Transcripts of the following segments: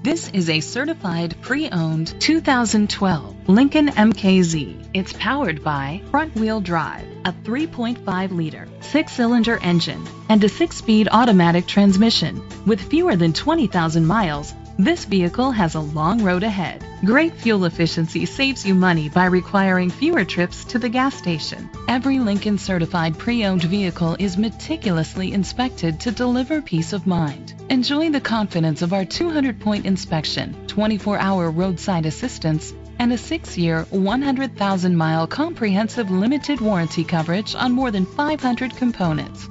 This is a certified pre-owned 2012 Lincoln MKZ. It's powered by front-wheel drive, a 3.5-liter, 6-cylinder engine, and a 6-speed automatic transmission. With fewer than 20,000 miles, this vehicle has a long road ahead. Great fuel efficiency saves you money by requiring fewer trips to the gas station. Every Lincoln certified pre-owned vehicle is meticulously inspected to deliver peace of mind. Enjoy the confidence of our 200-point inspection, 24-hour roadside assistance, and a 6-year, 100,000-mile comprehensive limited warranty coverage on more than 500 components.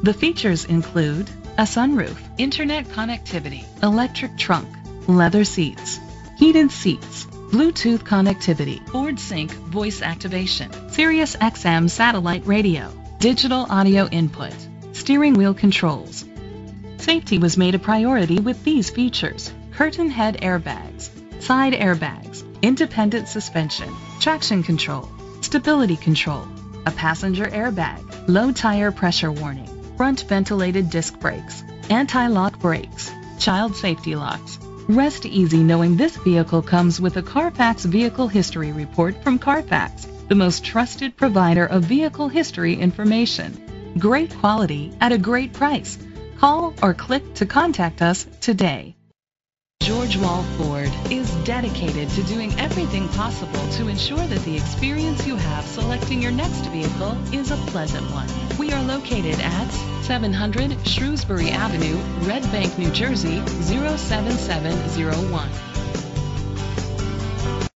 The features include a sunroof, internet connectivity, electric trunk, leather seats, heated seats, Bluetooth connectivity, Ford Sync voice activation, Sirius XM satellite radio, digital audio input, steering wheel controls. Safety was made a priority with these features: curtain head airbags, side airbags, independent suspension, traction control, stability control, a passenger airbag, low tire pressure warning, front ventilated disc brakes, anti-lock brakes, child safety locks. Rest easy knowing this vehicle comes with a Carfax Vehicle History Report from Carfax, the most trusted provider of vehicle history information. Great quality at a great price. Call or click to contact us today. George Wall Ford is dedicated to doing everything possible to ensure that the experience you have selecting your next vehicle is a pleasant one. We are located at 700 Shrewsbury Avenue, Red Bank, New Jersey 07701.